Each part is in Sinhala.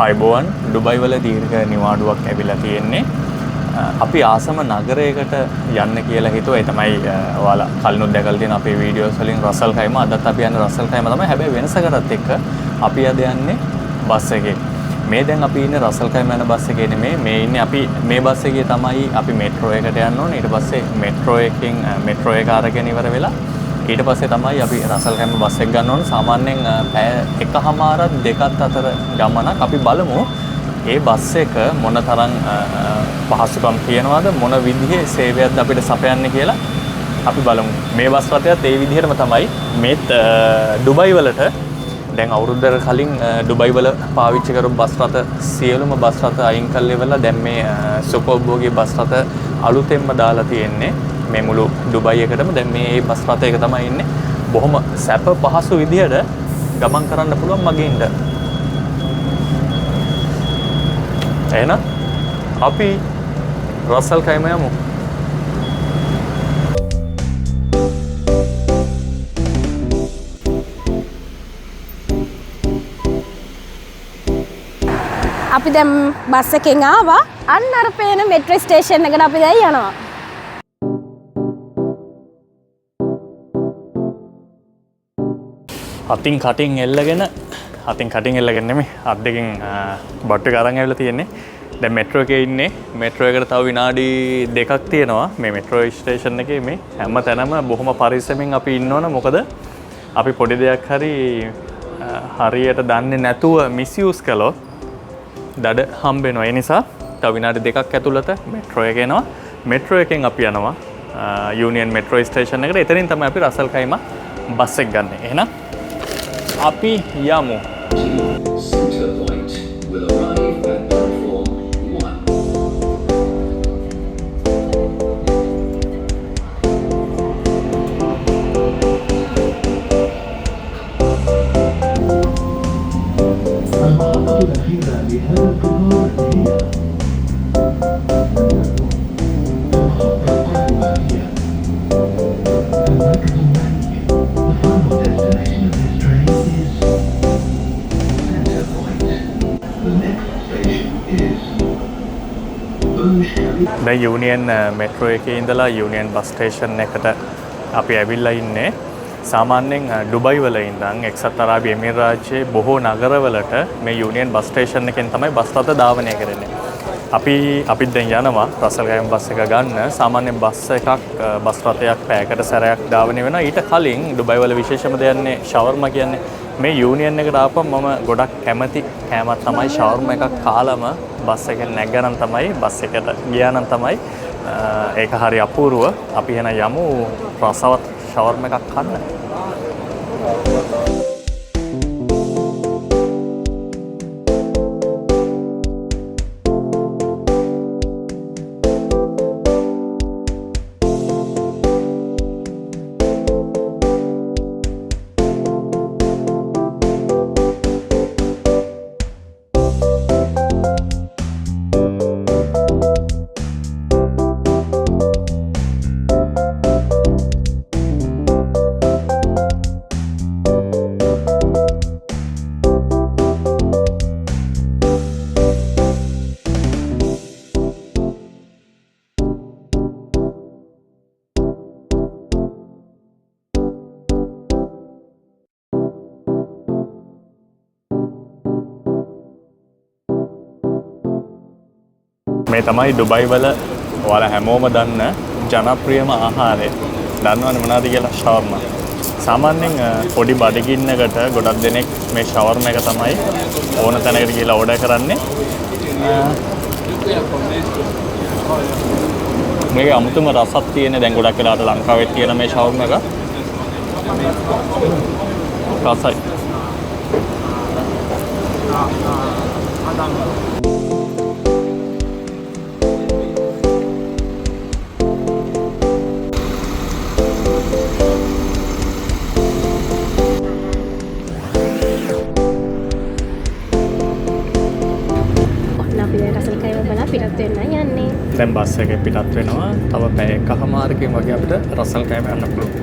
ආයුබෝවන් ඩුබයි වල දීර්ඝ නිවාඩුවක් ඇවිල්ලා තියෙන්නේ. අපි ආසම නගරයකට යන්න කියලා හිතුවා. ඒ තමයි ඔයාලා කලිනුත් දැකලා තියෙන අපේ වීඩියෝස් වලින් රසල් කයිම. අදත් අපි යන්නේ රසල් කයිම තමයි. හැබැයි වෙනසකටත් එක්ක අපි අද යන්නේ බස් එකේ. මේ දැන් අපි ඉන්නේ රසල් කයිම යන බස් එකේ නෙමෙයි. මේ ඉන්නේ අපි මේ බස් එකේ තමයි අපි මෙට්‍රෝ එකට යන්න ඕනේ. ඊට පස්සේ මෙට්‍රෝ එකෙන් මෙට්‍රෝ එක අරගෙන ඉවර වෙලා ඊට පස්සේ තමයි අපි රසල් කැම්ප් බස් එක ගන්න ඕනේ. සාමාන්‍යයෙන් පැය එකමාරක් දෙකක් අතර ගමනක්. අපි බලමු ඒ බස් එක මොනතරම් පහසුකම් තියනවාද, මොන විදිහේ සේවයක්ද අපිට සපයන්නේ කියලා අපි බලමු. මේ බස් රථයත් ඒ විදිහටම තමයි මේ ඩුබයි වලට දැන් අවුරුද්දකට කලින් ඩුබයි වල පාවිච්චි කරපු බස් රථ සියලුම බස් රථ අයින් කරලා ඉවරලා දැන් මේ සුකෝබෝගේ බස් රථ අලුතෙන්ම දාලා තියෙන්නේ. මේ මුළු ඩුබයි එකටම දැන් මේ බස් රථයක තමයි ඉන්නේ. බොහොම සැප පහසු විදිහට ගමන් කරන්න පුළුවන් මගින්ද. එහෙනම් අපි රසල් කයිම යමු. අපි දැන් බස් එකෙන් ආවා. අන්න අර පේන මෙට්‍රෝ ස්ටේෂන් එකට අපි දැන් යනවා. අතින් කටින් එල්ලගෙන නෙමෙයි අත් දෙකෙන් බට්ටු එක අරන් ඇවිල්ලා තියෙන්නේ. දැන් මෙට්‍රෝ එකේ ඉන්නේ. මෙට්‍රෝ එකට තව විනාඩි 2ක් තියෙනවා. මේ මෙට්‍රෝ ස්ටේෂන් එකේ මේ හැම තැනම බොහොම පරිස්සමෙන් අපි ඉන්න ඕන. මොකද අපි පොඩි දෙයක් හරියට දන්නේ නැතුව මිස්යූස් කළොත් දඩ හම්බ වෙනවා. ඒ නිසා තව විනාඩි 2ක් ඇතුළත මෙට්‍රෝ එක එනවා. මෙට්‍රෝ එකෙන් අපි යනවා යූනියන් මෙට්‍රෝ ස්ටේෂන් එකට. එතනින් තමයි අපි රසල් කයිම බස් එක ගන්න. එහෙනම් අපි යමු. Center point will arrive at platform 1. දැන් යූනියන් මෙට්‍රෝ එකේ ඉඳලා යූනියන් බස් ස්ටේෂන් එකට අපි ඇවිල්ලා ඉන්නේ. සාමාන්‍යයෙන් ඩුබයි වල ඉඳන් එක්සත් අරාබි එමිරාජ්‍යයේ බොහෝ නගරවලට මේ යූනියන් බස් ස්ටේෂන් එකෙන් තමයි බස් රථ ධාවනය කරන්නේ. අපිත් දැන් යනවා රසල් කයිම බස් එක ගන්න. සාමාන්‍යයෙන් බස් රථයක් පැයකට සැරයක් ධාවනය වෙනවා. ඊට කලින් ඩුබයි වල විශේෂම දෙන්නේ ෂවර්මා කියන්නේ. මේ යූනියන් එකට ආපම මම ගොඩක් කැමති කෑමක් තමයි ෂවර්මා එකක් කාලම බස් එකෙන් නැග්ගනම් තමයි බස් එකට ගියානම් තමයි ඒක හරි අපූර්ව. අපි එන යමු රසවත් ෂවර්මා එකක් කන්න. මේ තමයි ඩුබයි වල ඔයාලා හැමෝම දන්න ජනප්‍රියම ආහාරය. දන්නවනේ මොනවද කියලා? ෂවර්මා. සාමාන්‍යයෙන් පොඩි බඩගින්නකට ගොඩක් දෙනෙක් මේ ෂවර්මා එක තමයි ඕන තැනකට ගිහලා ඕඩර් කරන්නේ. මේක අමුතුම රසක් තියෙන. දැන් ගොඩක් වෙලාවට ලංකාවේ තියෙන මේ ෂවර්මා එක රසයි. දැන් බස් එකේ පිටත් වෙනවා. තව පැය එකමාරකින් වගේ අපිට රසල් කයිම යන්න පුළුවන්.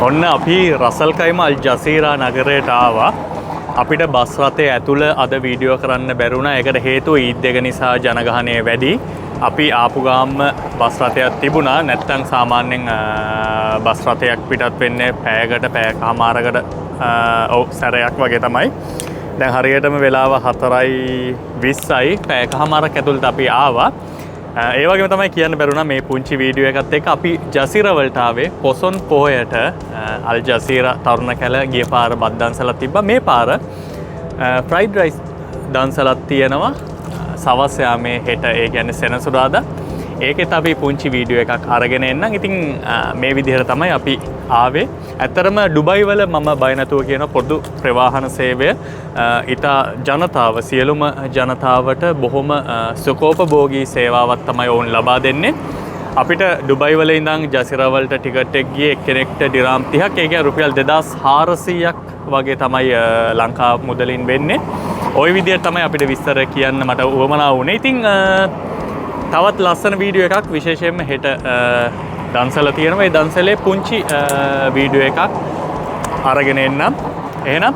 ඔන්න අපි රසල් කයිම අල් ජසීරා නගරයට ආවා. අපිට බස් රථය ඇතුළ අද වීඩියෝ කරන්න බැරුණා. ඒකට හේතුව ඊද් එක නිසා ජනගහනය වැඩි. අපි ආපු ගාම්ම බස් රථයක් තිබුණා. නැත්තම් සාමාන්‍යයෙන් බස් රථයක් පිටත් වෙන්නේ පැයකට පැයකමාරකට සැරයක් වගේ තමයි. දැන් හරියටම වෙලාව 4:20යි. පැයකමාරක් ඇතුළත අපි ආවා. ඒ වගේම තමයි කියන්න බැරුණා මේ පුංචි වීඩියෝ එකත් එක්ක අපි ජසීරා වලට ආවේ පොසොන් පොහොයට අල් ජසීරා තරුණ කැල ගිය පාර බත් දන්සලක් තිබ්බා. මේ පාර ෆ්‍රයිඩ් රයිස් දන්සලක් තියෙනවා සවස් යාමේ හෙට ඒ කියන්නේ සෙනසුරාදා. ඒකෙත් අපි පුංචි වීඩියෝ එකක් අරගෙන එන්නම්. ඉතින් මේ විදිහට තමයි අපි ආවේ. ඇත්තරම ඩුබයි වල මම බය නැතුව කියන පොදු ප්‍රවාහන සේවය ඉතා ජනතාව සියලුම ජනතාවට බොහොම සුකෝපභෝගී සේවාවක් තමයි ඔවුන් ලබා දෙන්නේ. අපිට ඩුබයි වල ඉඳන් ජසීරා වලට ටිකට් එක ගියේ එක්කෙනෙක්ට දිරාම් 30ක්. ඒ කියන්නේ රුපියල් 2400ක් වගේ තමයි ලංකා මුදලින් වෙන්නේ. ওই විදිහට තමයි අපිට විස්තර කියන්න මට උවමනා වුණේ. ඉතින් තවත් ලස්සන වීඩියෝ එකක් විශේෂයෙන්ම හෙට දන්සල තියෙනවා. ඒ දන්සලේ පුංචි වීඩියෝ එකක් අරගෙන එන්නම්. එහෙනම්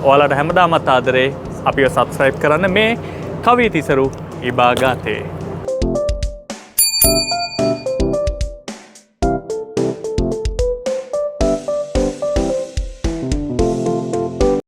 ඔයාලට හැමදාමත් ආදරේ අපිව සබ්ස්ක්‍රයිබ් කරන්න මේ කවි තිසරු ඉබාගාතේ.